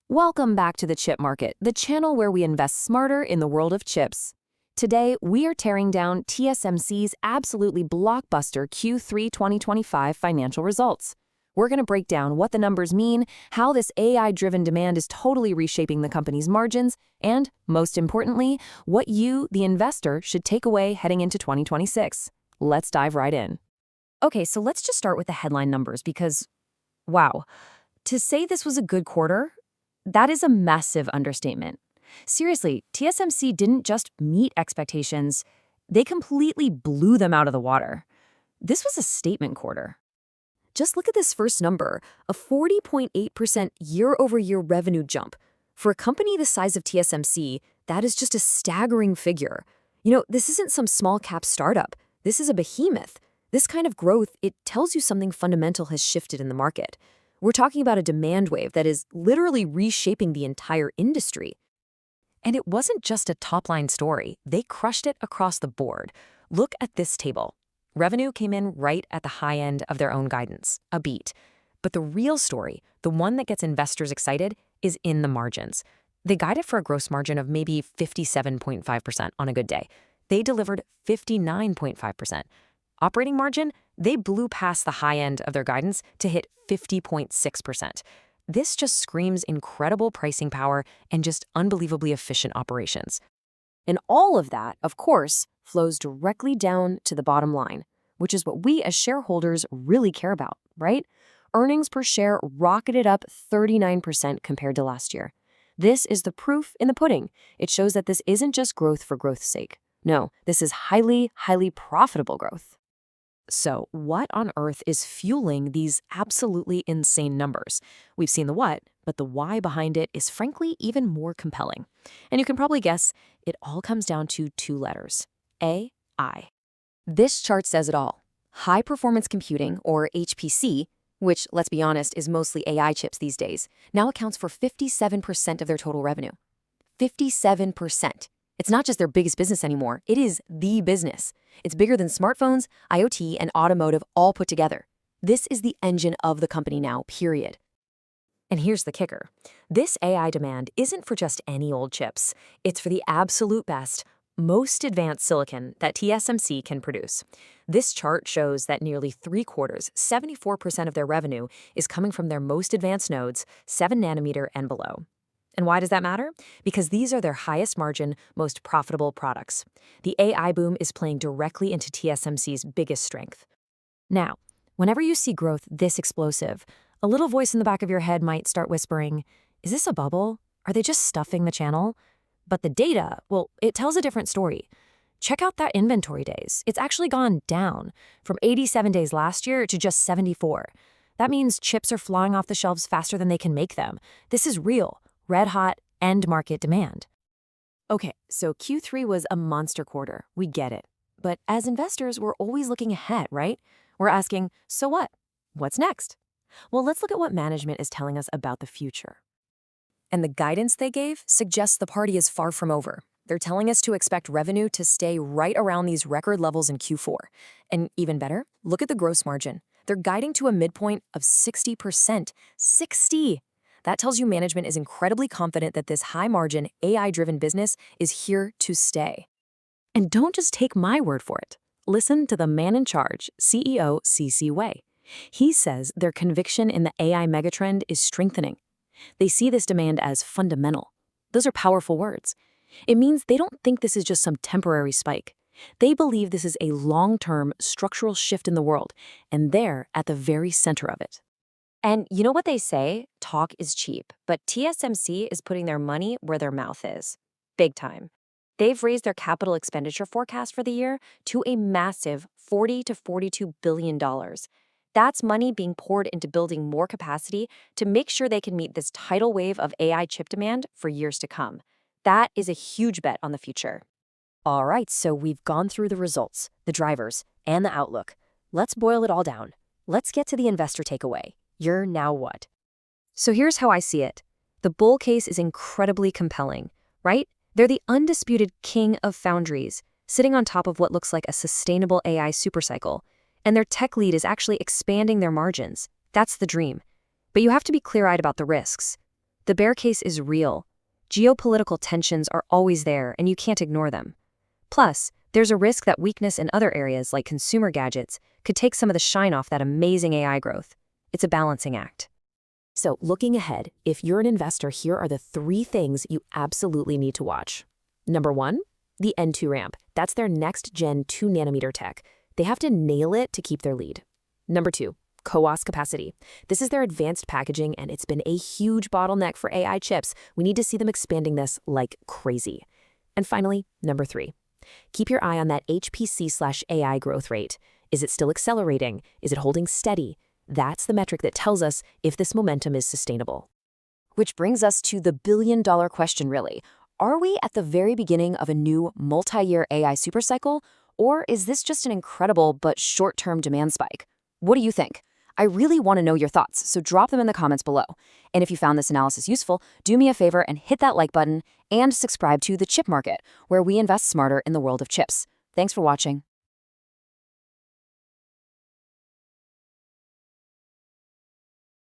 Welcome back to the Chip Market, the channel where we invest smarter in the world of chips. Today, we are tearing down TSMC's absolutely blockbuster Q3 2025 financial results. We're going to break down what the numbers mean, how this AI-driven demand is totally reshaping the company's margins, and, most importantly, what you, the investor, should take away heading into 2026. Let's dive right in. Okay, so let's just start with the headline numbers because, wow, to say this was a good quarter, that is a massive understatement. Seriously, TSMC didn't just meet expectations, they completely blew them out of the water. This was a statement quarter. Just look at this first number, a 40.8% year-over-year revenue jump. For a company the size of TSMC, that is just a staggering figure. This isn't some small-cap startup. This is a behemoth. This kind of growth, it tells you something fundamental has shifted in the market. We're talking about a demand wave that is literally reshaping the entire industry. And it wasn't just a top-line story. They crushed it across the board. Look at this table. Revenue came in right at the high end of their own guidance, a beat. But the real story, the one that gets investors excited, is in the margins. They guided for a gross margin of maybe 57.5% on a good day. They delivered 59.5%. Operating margin, they blew past the high end of their guidance to hit 50.6%. This just screams incredible pricing power and just unbelievably efficient operations. And all of that, of course, flows directly down to the bottom line, which is what we as shareholders really care about, right? Earnings per share rocketed up 39% compared to last year. This is the proof in the pudding. It shows that this isn't just growth for growth's sake. No, this is highly, highly profitable growth. So what on earth is fueling these absolutely insane numbers? We've seen the what, but the why behind it is frankly even more compelling. And you can probably guess it all comes down to two letters, AI. This chart says it all. High-performance computing, or HPC, which, let's be honest, is mostly AI chips these days, now accounts for 57% of their total revenue. 57%. It's not just their biggest business anymore, it is the business. It's bigger than smartphones, IoT, and automotive all put together. This is the engine of the company now, period. And here's the kicker. This AI demand isn't for just any old chips. It's for the absolute best, most advanced silicon that TSMC can produce. This chart shows that nearly 3/4, 74% of their revenue is coming from their most advanced nodes, 7 nanometer and below. And why does that matter? Because these are their highest margin, most profitable products. The AI boom is playing directly into TSMC's biggest strength. Now, whenever you see growth this explosive, a little voice in the back of your head might start whispering, is this a bubble? Are they just stuffing the channel? But the data, well, it tells a different story. Check out that inventory days. It's actually gone down from 87 days last year to just 74. That means chips are flying off the shelves faster than they can make them. This is real. Red-hot end market demand. Okay, so Q3 was a monster quarter. We get it. But as investors, we're always looking ahead, right? We're asking, so what? What's next? Well, let's look at what management is telling us about the future. And the guidance they gave suggests the party is far from over. They're telling us to expect revenue to stay right around these record levels in Q4. And even better, look at the gross margin. They're guiding to a midpoint of 60%. 60! That tells you management is incredibly confident that this high-margin, AI-driven business is here to stay. And don't just take my word for it. Listen to the man in charge, CEO C.C. Wei. He says their conviction in the AI megatrend is strengthening. They see this demand as fundamental. Those are powerful words. It means they don't think this is just some temporary spike. They believe this is a long-term structural shift in the world, and they're at the very center of it. And you know what they say? Talk is cheap, but TSMC is putting their money where their mouth is. Big time. They've raised their capital expenditure forecast for the year to a massive $40 to $42 billion. That's money being poured into building more capacity to make sure they can meet this tidal wave of AI chip demand for years to come. That is a huge bet on the future. All right, so we've gone through the results, the drivers, and the outlook. Let's boil it all down. Let's get to the investor takeaway. You're now what? So here's how I see it. The bull case is incredibly compelling, right? They're the undisputed king of foundries, sitting on top of what looks like a sustainable AI supercycle. And their tech lead is actually expanding their margins. That's the dream. But you have to be clear-eyed about the risks. The bear case is real. Geopolitical tensions are always there, and you can't ignore them. Plus, there's a risk that weakness in other areas like consumer gadgets could take some of the shine off that amazing AI growth. It's a balancing act. So, looking ahead, if you're an investor, here are the 3 things you absolutely need to watch. Number 1, the N2 ramp. That's their next-gen 2-nanometer tech. They have to nail it to keep their lead. Number 2, CoWoS capacity. This is their advanced packaging, and it's been a huge bottleneck for AI chips. We need to see them expanding this like crazy. And finally, number 3, keep your eye on that HPC/AI growth rate. Is it still accelerating? Is it holding steady? That's the metric that tells us if this momentum is sustainable. Which brings us to the billion-dollar question, really. Are we at the very beginning of a new multi-year AI supercycle, or is this just an incredible but short-term demand spike? What do you think? I really want to know your thoughts, so drop them in the comments below. And if you found this analysis useful, do me a favor and hit that like button and subscribe to The Chip Market, where we invest smarter in the world of chips. Thanks for watching.